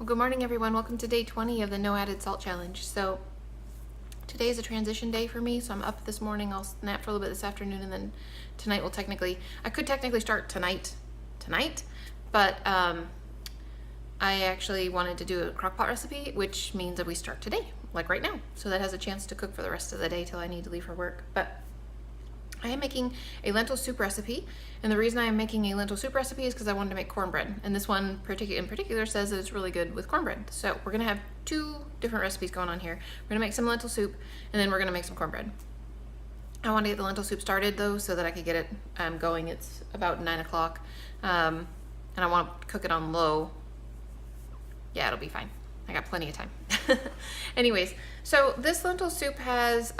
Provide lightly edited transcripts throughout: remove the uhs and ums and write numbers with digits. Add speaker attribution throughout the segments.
Speaker 1: good morning everyone. Welcome to day 20 of the no added salt challenge. So today is a transition day for me, so I'm up this morning. I'll nap for a little bit this afternoon, and then tonight will I could technically start tonight, but I actually wanted to do a crock pot recipe, which means that we start today, like right now. So that has a chance to cook for the rest of the day till I need to leave for work. But I am making a lentil soup recipe, and the reason I am making a lentil soup recipe is because I wanted to make cornbread, and this one in particular says that it's really good with cornbread. So we're gonna have two different recipes going on here. We're gonna make some lentil soup, and then we're gonna make some cornbread. I want to get the lentil soup started though, so that I could get it going. It's about 9 o'clock, and I want to cook it on low. Yeah, it'll be fine. I got plenty of time. Anyways, so this lentil soup has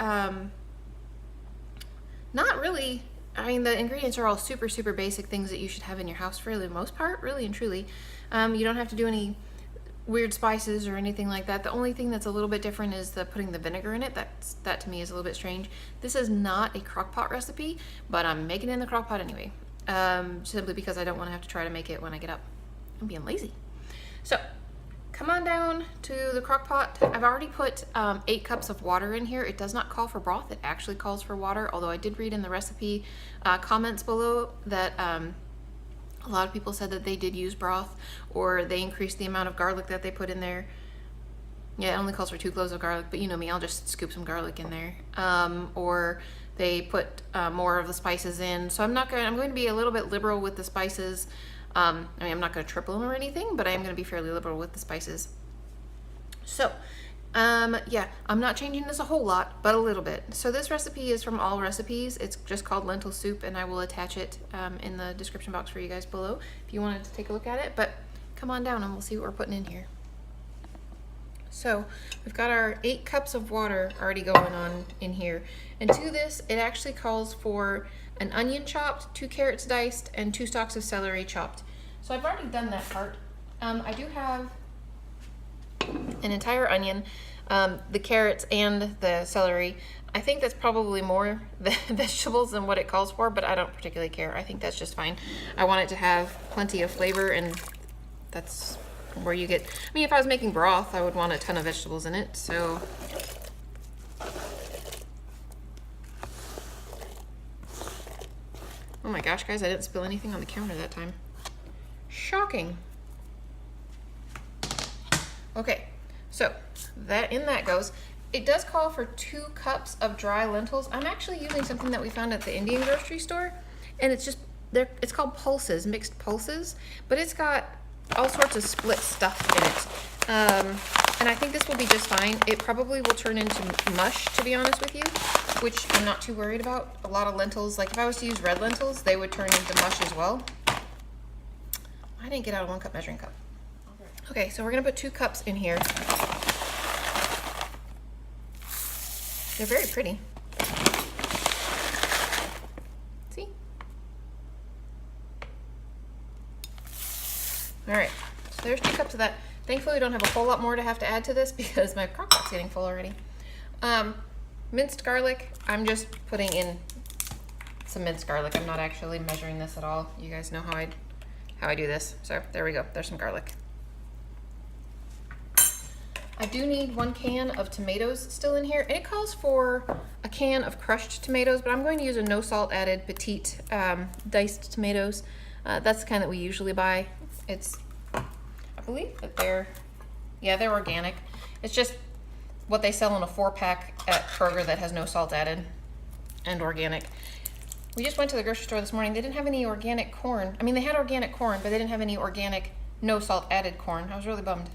Speaker 1: not really, I mean, the ingredients are all super basic things that you should have in your house for the most part, really and truly. You don't have to do any weird spices or anything like that. The only thing that's a little bit different is putting the vinegar in it. That to me is a little bit strange. This is not a crock pot recipe, but I'm making it in the crock pot anyway, simply because I don't want to have to try to make it when I get up. I'm being lazy. So come on down to the crock pot. I've already put 8 cups of water in here. It does not call for broth. It actually calls for water, although I did read in the recipe comments below that a lot of people said that they did use broth, or they increased the amount of garlic that they put in there. Yeah, it only calls for 2 cloves of garlic, but you know me, I'll just scoop some garlic in there. Or they put more of the spices in. So I'm going to be a little bit liberal with the spices. I mean, I'm not going to triple them or anything, but I am going to be fairly liberal with the spices. So, yeah, I'm not changing this a whole lot, but a little bit. So this recipe is from All Recipes. It's just called lentil soup, and I will attach it in the description box for you guys below if you wanted to take a look at it. But come on down and we'll see what we're putting in here. So we've got our 8 cups of water already going on in here. And to this, it actually calls for an onion chopped, 2 carrots diced, and 2 stalks of celery chopped. So I've already done that part. I do have an entire onion, the carrots and the celery. I think that's probably more vegetables than what it calls for, but I don't particularly care. I think that's just fine. I want it to have plenty of flavor, and that's where you get, I mean, if I was making broth, I would want a ton of vegetables in it, so. Oh my gosh, guys, I didn't spill anything on the counter that time. Shocking. Okay, so in that goes. It does call for 2 cups of dry lentils. I'm actually using something that we found at the Indian grocery store, and it's it's called pulses, mixed pulses, but it's got all sorts of split stuff in it. And I think this will be just fine. It probably will turn into mush, to be honest with you, which I'm not too worried about. A lot of lentils, like if I was to use red lentils, they would turn into mush as well. I didn't get out a 1 cup measuring cup. Okay, so we're gonna put 2 cups in here. They're very pretty. See? All right, so there's 2 cups of that. Thankfully, we don't have a whole lot more to have to add to this because my crock pot's getting full already. Minced garlic, I'm just putting in some minced garlic. I'm not actually measuring this at all. You guys know how I do this. So there we go, there's some garlic. I do need 1 can of tomatoes still in here, and it calls for a can of crushed tomatoes, but I'm going to use a no salt added petite diced tomatoes. That's the kind that we usually buy. I believe that they're organic. It's just what they sell in a 4-pack at Kroger that has no salt added and organic. We just went to the grocery store this morning. They didn't have any organic corn. I mean, they had organic corn, but they didn't have any organic no salt added corn. I was really bummed.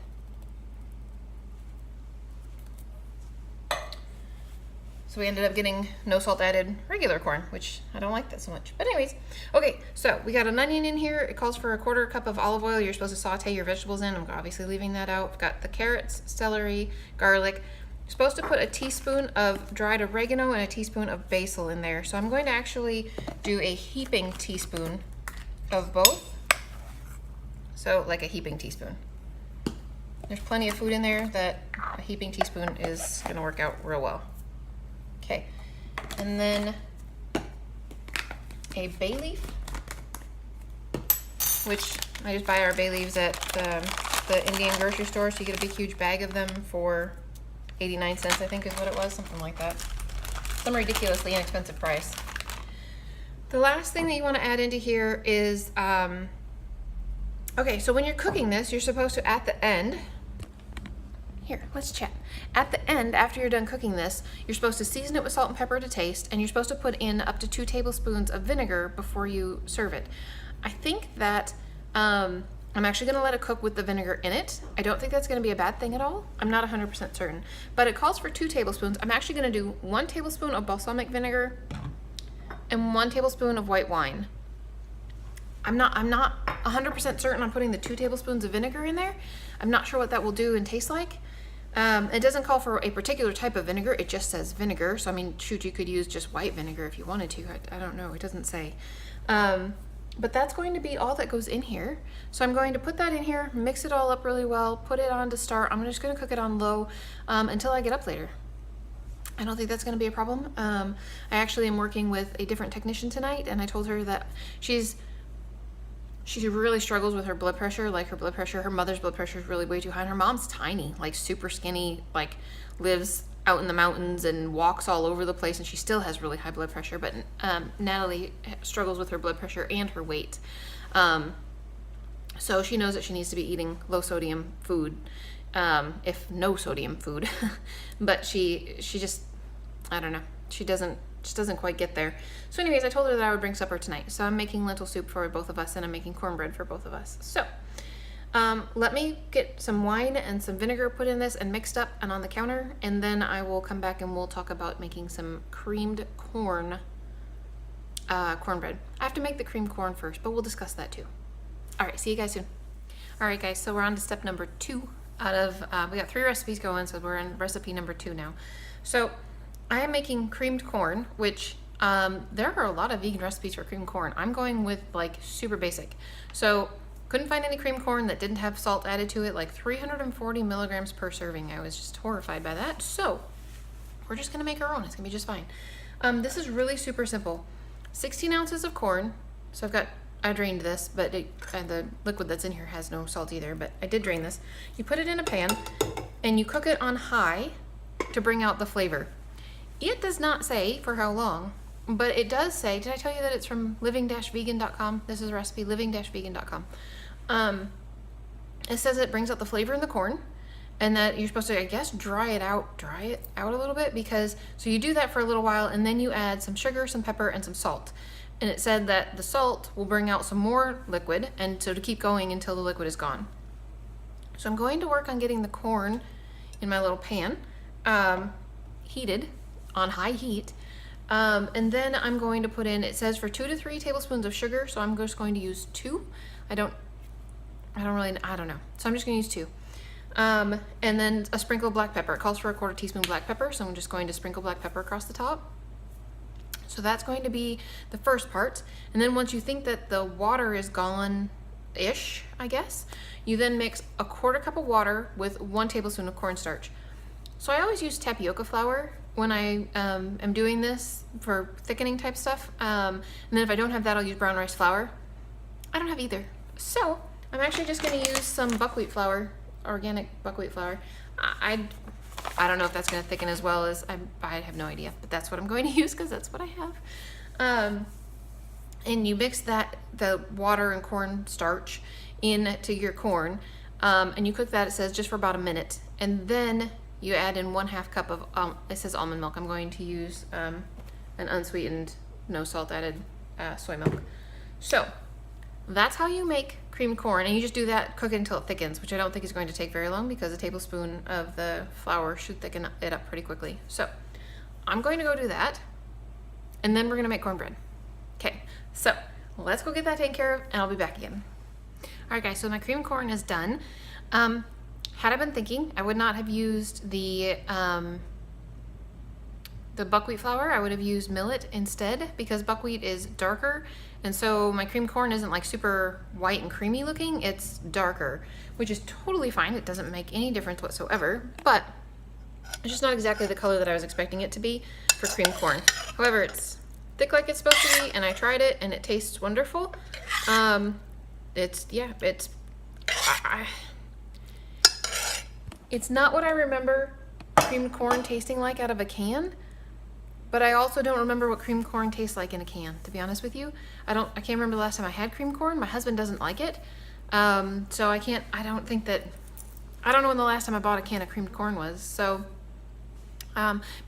Speaker 1: So we ended up getting no salt added regular corn, which I don't like that so much. But anyways, okay, so we got an onion in here. It calls for a 1/4 cup of olive oil. You're supposed to saute your vegetables in. I'm obviously leaving that out. We've got the carrots, celery, garlic. You're supposed to put a teaspoon of dried oregano and a teaspoon of basil in there. So I'm going to actually do a heaping teaspoon of both. So like a heaping teaspoon. There's plenty of food in there that a heaping teaspoon is gonna work out real well. Okay, and then a bay leaf, which I just buy our bay leaves at the Indian grocery store, so you get a big huge bag of them for 89 cents, I think is what it was, something like that. Some ridiculously inexpensive price. The last thing that you want to add into here is, okay, so when you're cooking this, you're supposed to, at the end, here, let's chat. At the end, after you're done cooking this, you're supposed to season it with salt and pepper to taste, and you're supposed to put in up to 2 tablespoons of vinegar before you serve it. I think that I'm actually going to let it cook with the vinegar in it. I don't think that's going to be a bad thing at all. I'm not 100% certain, but it calls for 2 tablespoons. I'm actually going to do 1 tablespoon of balsamic vinegar and 1 tablespoon of white wine. I'm not 100% certain on putting the 2 tablespoons of vinegar in there. I'm not sure what that will do and taste like. It doesn't call for a particular type of vinegar. It just says vinegar. So I mean, shoot, you could use just white vinegar if you wanted to. I don't know. It doesn't say. But that's going to be all that goes in here. So I'm going to put that in here, mix it all up really well, put it on to start. I'm just going to cook it on low until I get up later. I don't think that's going to be a problem. I actually am working with a different technician tonight, and I told her that she really struggles with her blood pressure. Like her mother's blood pressure is really way too high. And her mom's tiny, like super skinny, like lives out in the mountains and walks all over the place, and she still has really high blood pressure. But Natalie struggles with her blood pressure and her weight. So she knows that she needs to be eating low sodium food, if no sodium food. But she just, I don't know, she doesn't quite get there. So anyways, I told her that I would bring supper tonight. So I'm making lentil soup for both of us, and I'm making cornbread for both of us. So let me get some wine and some vinegar put in this and mixed up and on the counter, and then I will come back and we'll talk about making some creamed cornbread. I have to make the creamed corn first, but we'll discuss that too. All right, see you guys soon. All right, guys, so we're on to step number 2 out of, we got 3 recipes going, so we're in recipe number 2 now. So I am making creamed corn, which there are a lot of vegan recipes for creamed corn. I'm going with like super basic. So couldn't find any creamed corn that didn't have salt added to it, like 340 milligrams per serving. I was just horrified by that. So we're just gonna make our own. It's gonna be just fine. This is really super simple. 16 ounces of corn. So I drained this, but the liquid that's in here has no salt either, but I did drain this. You put it in a pan and you cook it on high to bring out the flavor. It does not say for how long, but it does say, did I tell you that it's from living-vegan.com? This is a recipe, living-vegan.com. It says it brings out the flavor in the corn, and that you're supposed to, I guess, dry it out a little bit, because, so you do that for a little while, and then you add some sugar, some pepper, and some salt. And it said that the salt will bring out some more liquid, and so to keep going until the liquid is gone. So I'm going to work on getting the corn in my little pan, heated on high heat. And then I'm going to put in, it says for 2 to 3 tablespoons of sugar, so I'm just going to use 2. I don't know. So I'm just going to use 2. And then a sprinkle of black pepper. It calls for a 1/4 teaspoon black pepper, so I'm just going to sprinkle black pepper across the top. So that's going to be the first part. And then once you think that the water is gone-ish, I guess, you then mix a 1/4 cup of water with 1 tablespoon of cornstarch. So I always use tapioca flour when I am doing this for thickening type stuff. And then if I don't have that, I'll use brown rice flour. I don't have either. So I'm actually just going to use some buckwheat flour, organic buckwheat flour. I don't know if that's going to thicken as well as, I have no idea, but that's what I'm going to use because that's what I have. And you mix the water and cornstarch into your corn, and you cook that, it says, just for about a minute. And then you add in 1/2 cup of, it says almond milk. I'm going to use an unsweetened, no salt added soy milk. So that's how you make creamed corn, and you just do that, cook it until it thickens, which I don't think is going to take very long because a tablespoon of the flour should thicken it up pretty quickly. So I'm going to go do that, and then we're going to make cornbread. Okay, so let's go get that taken care of, and I'll be back again. All right, guys, so my creamed corn is done. Had I been thinking, I would not have used the buckwheat flour. I would have used millet instead, because buckwheat is darker, and so my creamed corn isn't like super white and creamy looking. It's darker, which is totally fine. It doesn't make any difference whatsoever, but it's just not exactly the color that I was expecting it to be for creamed corn. However, it's thick like it's supposed to be, and I tried it and it tastes wonderful. It's not what I remember creamed corn tasting like out of a can, but I also don't remember what creamed corn tastes like in a can, to be honest with you. I can't remember the last time I had creamed corn. My husband doesn't like it. So I don't know when the last time I bought a can of creamed corn was. So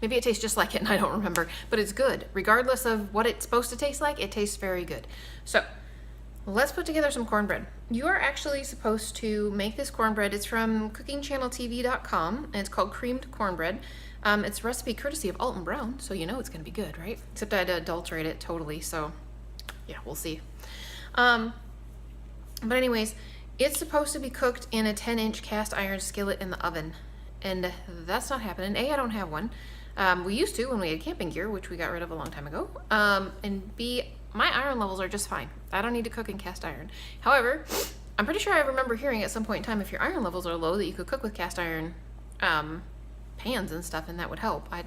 Speaker 1: maybe it tastes just like it and I don't remember, but it's good. Regardless of what it's supposed to taste like, it tastes very good. So let's put together some cornbread. You are actually supposed to make this cornbread. It's from cookingchanneltv.com and it's called creamed cornbread. It's a recipe courtesy of Alton Brown, so you know it's gonna be good, right? Except I had to adulterate it totally, so yeah, we'll see. But anyways, it's supposed to be cooked in a 10-inch cast iron skillet in the oven, and that's not happening. A, I don't have one. We used to when we had camping gear, which we got rid of a long time ago. And B, my iron levels are just fine. I don't need to cook in cast iron. However, I'm pretty sure I remember hearing at some point in time, if your iron levels are low, that you could cook with cast iron pans and stuff, and that would help. I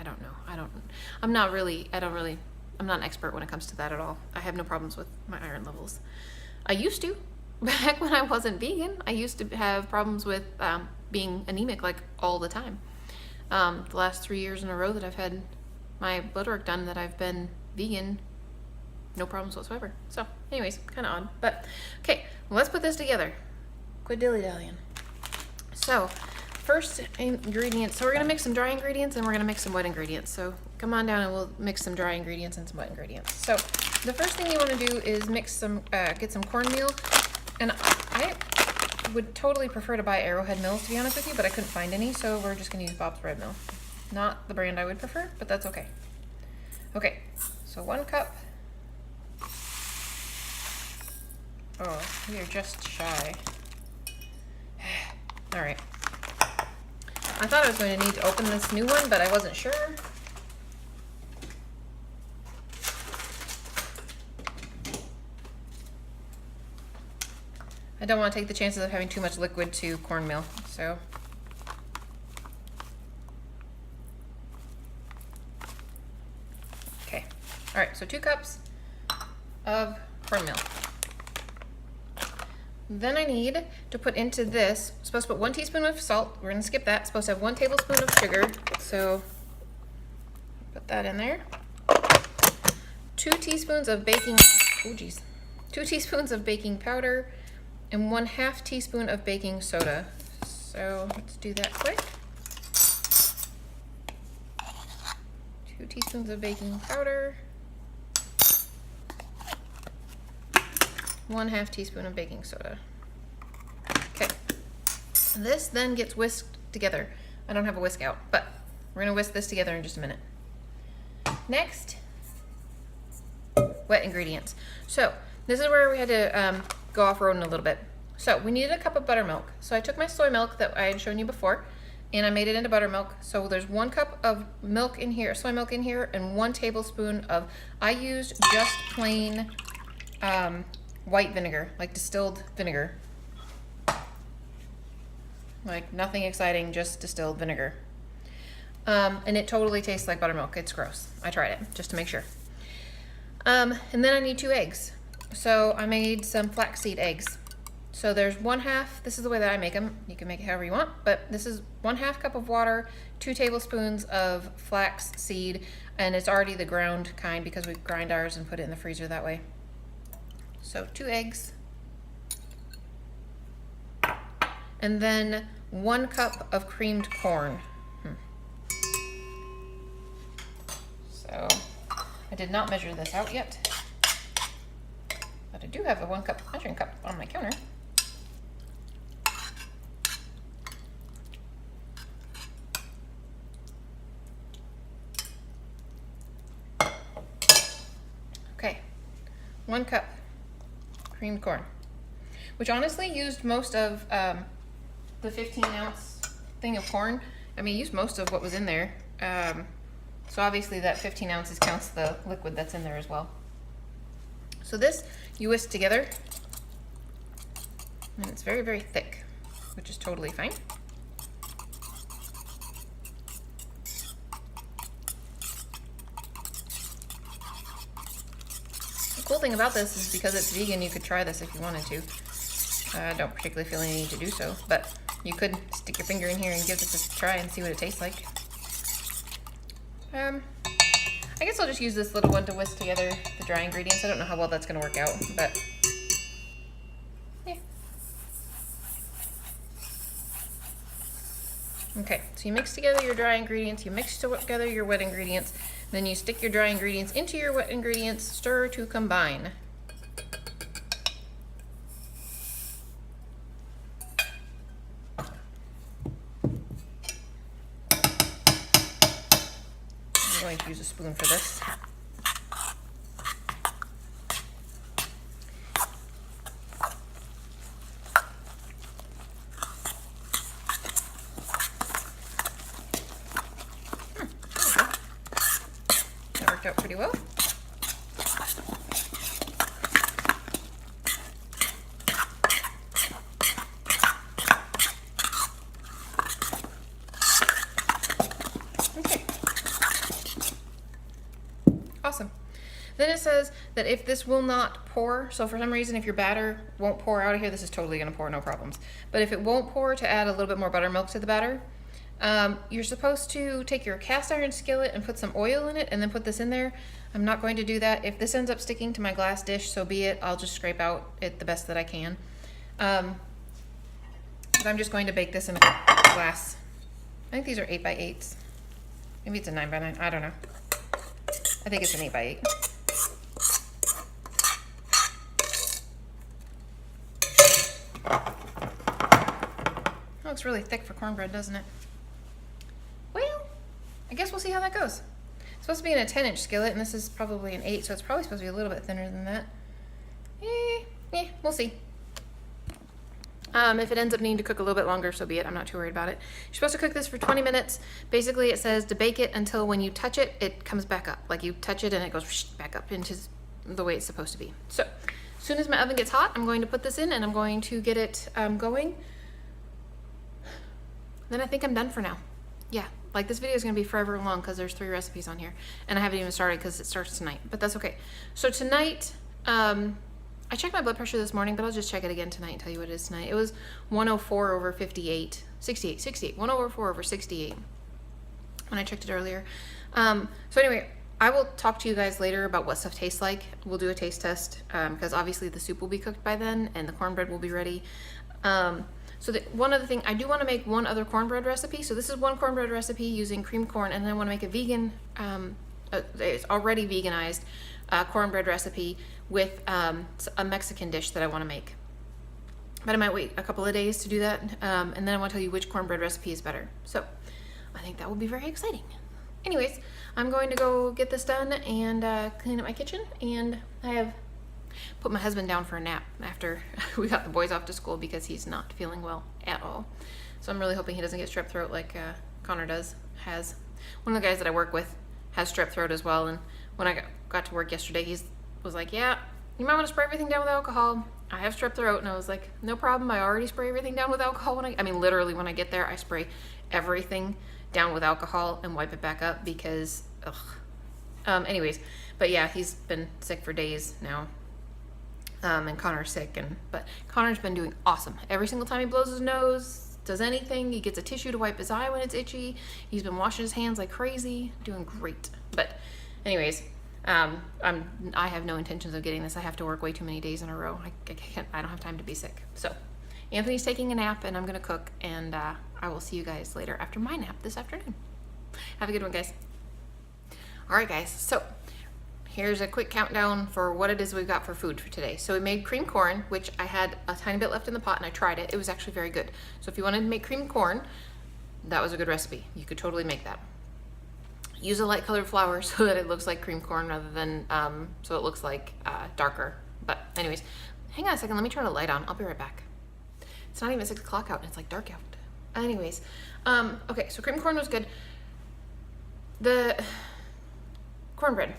Speaker 1: don't know. I'm not an expert when it comes to that at all. I have no problems with my iron levels. I used to. Back when I wasn't vegan, I used to have problems with being anemic like all the time. The last 3 years in a row that I've had my blood work done that I've been vegan, no problems whatsoever. So anyways, kind of odd, but okay, let's put this together. Quit dilly-dallying. So first ingredients, so we're gonna mix some dry ingredients and we're gonna mix some wet ingredients. So come on down and we'll mix some dry ingredients and some wet ingredients. So the first thing you wanna do is get some cornmeal. And I would totally prefer to buy Arrowhead Mills, to be honest with you, but I couldn't find any, so we're just gonna use Bob's Red Mill. Not the brand I would prefer, but that's okay. Okay, so 1 cup. Oh, we are just shy. All right. I thought I was going to need to open this new one, but I wasn't sure. I don't want to take the chances of having too much liquid to cornmeal, so. Okay, all right, so 2 cups of cornmeal. Then I need to put into this, I'm supposed to put 1 teaspoon of salt. We're gonna skip that. It's supposed to have 1 tablespoon of sugar, so put that in there. 2 teaspoons of baking, 2 teaspoons of baking powder, and 1/2 teaspoon of baking soda. So let's do that quick. 2 teaspoons of baking powder, 1/2 teaspoon of baking soda. Okay, this then gets whisked together. I don't have a whisk out, but we're gonna whisk this together in just a minute. Next, wet ingredients. So this is where we had to go off-roading a little bit. So we needed a cup of buttermilk. So I took my soy milk that I had shown you before, and I made it into buttermilk. So there's 1 cup of milk in here, soy milk in here, and 1 tablespoon of, I used just plain white vinegar, like distilled vinegar. Like nothing exciting, just distilled vinegar. And it totally tastes like buttermilk. It's gross. I tried it just to make sure. And then I need 2 eggs. So I made some flaxseed eggs. So there's 1/2, this is the way that I make them. You can make it however you want, but this is 1/2 cup of water, 2 tablespoons of flax seed, and it's already the ground kind because we grind ours and put it in the freezer that way. So 2 eggs. And then 1 cup of creamed corn. So I did not measure this out yet, but I do have a 1 cup measuring cup on my counter. Okay, 1 cup creamed corn, which honestly used most of the 15-ounce thing of corn. I mean, used most of what was in there. So obviously that 15 ounces counts the liquid that's in there as well. So this you whisk together, and it's very, very thick, which is totally fine. The cool thing about this is because it's vegan, you could try this if you wanted to. I don't particularly feel any need to do so, but You could stick your finger in here and give this a try and see what it tastes like. I guess I'll just use this little one to whisk together the dry ingredients. I don't know how well that's going to work out, but yeah. Okay, so you mix together your dry ingredients, you mix together your wet ingredients, then you stick your dry ingredients into your wet ingredients, stir to combine. I'm going to use a spoon for this. That worked out pretty well. Okay. Awesome. Then it says that if this will not pour, so for some reason if your batter won't pour out of here, this is totally going to pour, no problems. But if it won't pour, to add a little bit more buttermilk to the batter, you're supposed to take your cast iron skillet and put some oil in it and then put this in there. I'm not going to do that. If this ends up sticking to my glass dish, so be it. I'll just scrape out it the best that I can. But I'm just going to bake this in a glass. I think these are 8x8s. Maybe it's a 9x9. I don't know. I think it's an 8x8. It looks really thick for cornbread, doesn't it? Well, I guess we'll see how that goes. It's supposed to be in a 10-inch skillet, and this is probably an 8, so it's probably supposed to be a little bit thinner than that. We'll see. If it ends up needing to cook a little bit longer, so be it. I'm not too worried about it. You're supposed to cook this for 20 minutes. Basically, it says to bake it until when you touch it, it comes back up. Like you touch it and it goes back up into the way it's supposed to be. So as soon as my oven gets hot, I'm going to put this in and I'm going to get it going. Then I think I'm done for now. Yeah, like this video is going to be forever long because there's 3 recipes on here. And I haven't even started because it starts tonight. But that's okay. So tonight, I checked my blood pressure this morning, but I'll just check it again tonight and tell you what it is tonight. It was 104 over 68. 68. 104 over 68 when I checked it earlier. So anyway, I will talk to you guys later about what stuff tastes like. We'll do a taste test because obviously the soup will be cooked by then and the cornbread will be ready. So one other thing, I do want to make one other cornbread recipe. So this is one cornbread recipe using cream corn, and then I want to make a vegan, it's already veganized cornbread recipe with a Mexican dish that I want to make. But I might wait a couple of days to do that, and then I want to tell you which cornbread recipe is better. So I think that will be very exciting. Anyways, I'm going to go get this done and clean up my kitchen, and I have put my husband down for a nap after we got the boys off to school because he's not feeling well at all. So I'm really hoping he doesn't get strep throat like Connor has. One of the guys that I work with has strep throat as well, and when I got to work yesterday, he was like, yeah, you might want to spray everything down with alcohol. I have strep throat. And I was like, no problem. I already spray everything down with alcohol I mean, literally when I get there, I spray everything down with alcohol and wipe it back up because, ugh. Anyways, but yeah, he's been sick for days now. And Connor's sick, but Connor's been doing awesome. Every single time he blows his nose, does anything, he gets a tissue to wipe his eye when it's itchy. He's been washing his hands like crazy, doing great. But anyways, I have no intentions of getting this. I have to work way too many days in a row. I don't have time to be sick. So Anthony's taking a nap and I'm gonna cook, and I will see you guys later after my nap this afternoon. Have a good one, guys. All right, guys, so here's a quick countdown for what it is we've got for food for today. So we made cream corn, which I had a tiny bit left in the pot and I tried it. It was actually very good. So if you wanted to make cream corn, that was a good recipe. You could totally make that. Use a light colored flour so that it looks like cream corn rather than, so it looks like darker. But anyways, hang on a second, let me turn the light on. I'll be right back. It's not even 6 o'clock out and it's like dark out. Anyways, okay, so cream corn was good. The cornbread,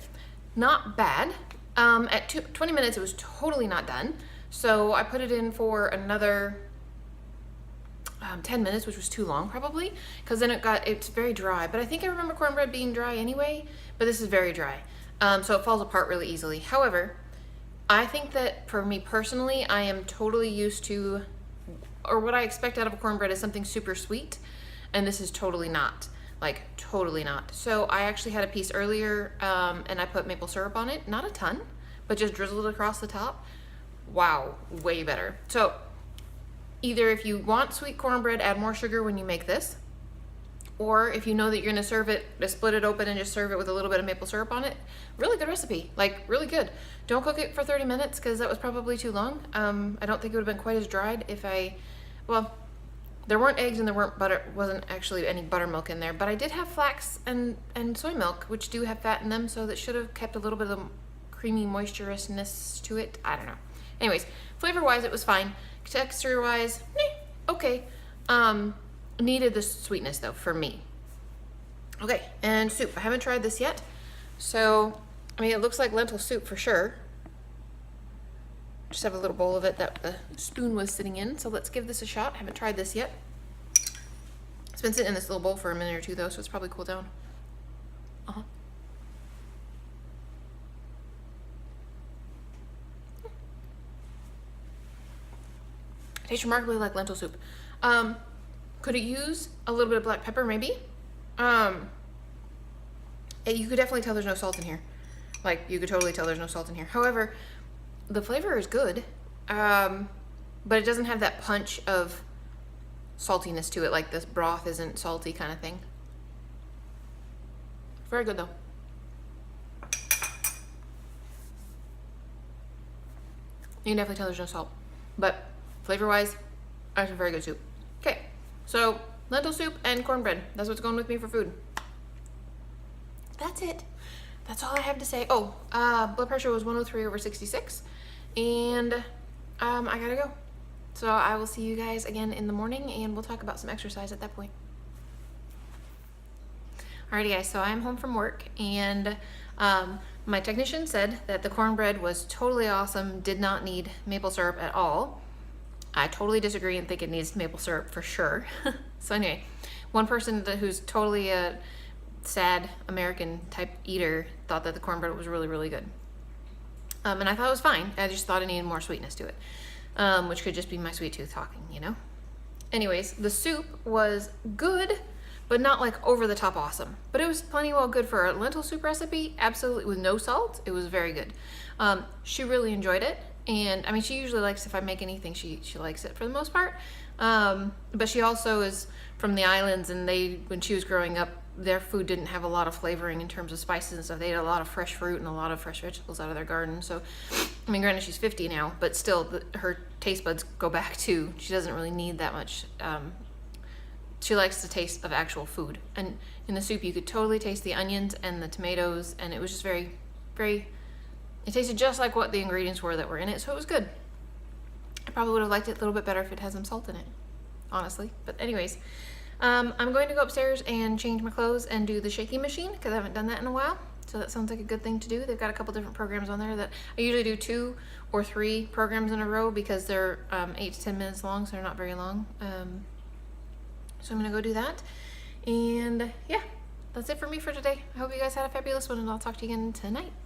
Speaker 1: not bad. At 20 minutes, it was totally not done. So I put it in for another 10 minutes, which was too long probably, because then it's very dry. But I think I remember cornbread being dry anyway, but this is very dry. So it falls apart really easily. However, I think that for me personally, I am totally used to or what I expect out of a cornbread is something super sweet, and this is totally not. Like, totally not. So I actually had a piece earlier, and I put maple syrup on it. Not a ton, but just drizzled it across the top. Wow, way better. So either if you want sweet cornbread, add more sugar when you make this, or if you know that you're gonna serve it, just split it open and just serve it with a little bit of maple syrup on it. Really good recipe, like really good. Don't cook it for 30 minutes because that was probably too long. I don't think it would have been quite as dried if well, there weren't eggs and there weren't butter, wasn't actually any buttermilk in there, but I did have flax and soy milk, which do have fat in them, so that should have kept a little bit of creamy moisturousness to it. I don't know. Anyways, flavor-wise, it was fine. Texture-wise, okay. Needed the sweetness though for me. Okay, and soup. I haven't tried this yet, so I mean it looks like lentil soup for sure. Just have a little bowl of it that the spoon was sitting in, so let's give this a shot. I haven't tried this yet. It's been sitting in this little bowl for a minute or two though, so it's probably cooled down. It tastes remarkably like lentil soup. Could it use a little bit of black pepper, maybe? You could definitely tell there's no salt in here. Like, you could totally tell there's no salt in here. However, the flavor is good, but it doesn't have that punch of saltiness to it, like this broth isn't salty kind of thing. Very good, though. You can definitely tell there's no salt, but flavor-wise, that's a very good soup. Okay, so lentil soup and cornbread. That's what's going with me for food. That's it. That's all I have to say. Oh, blood pressure was 103/66, and I gotta go. So I will see you guys again in the morning, and we'll talk about some exercise at that point. Alrighty, guys. So I'm home from work, and my technician said that the cornbread was totally awesome. Did not need maple syrup at all. I totally disagree and think it needs maple syrup for sure. So anyway, one person who's totally a sad American type eater thought that the cornbread was really, really good. And I thought it was fine. I just thought it needed more sweetness to it, which could just be my sweet tooth talking, you know? Anyways, the soup was good, but not like over the top awesome. But it was plenty well good for a lentil soup recipe, absolutely with no salt. It was very good. She really enjoyed it. And I mean, she usually likes, if I make anything, she likes it for the most part. But she also is from the islands, and when she was growing up, their food didn't have a lot of flavoring in terms of spices and stuff. They ate a lot of fresh fruit and a lot of fresh vegetables out of their garden. So, I mean, granted, she's 50 now, but still, her taste buds go back too. She doesn't really need that much. She likes the taste of actual food. And in the soup, you could totally taste the onions and the tomatoes, and it was just very, very... It tasted just like what the ingredients were that were in it, so it was good. I probably would have liked it a little bit better if it had some salt in it, honestly. But anyways, I'm going to go upstairs and change my clothes and do the shaking machine because I haven't done that in a while. So that sounds like a good thing to do. They've got a couple different programs on there that I usually do 2 or 3 programs in a row because they're 8 to 10 minutes long, so they're not very long. So I'm gonna go do that. And yeah, that's it for me for today. I hope you guys had a fabulous one, and I'll talk to you again tonight.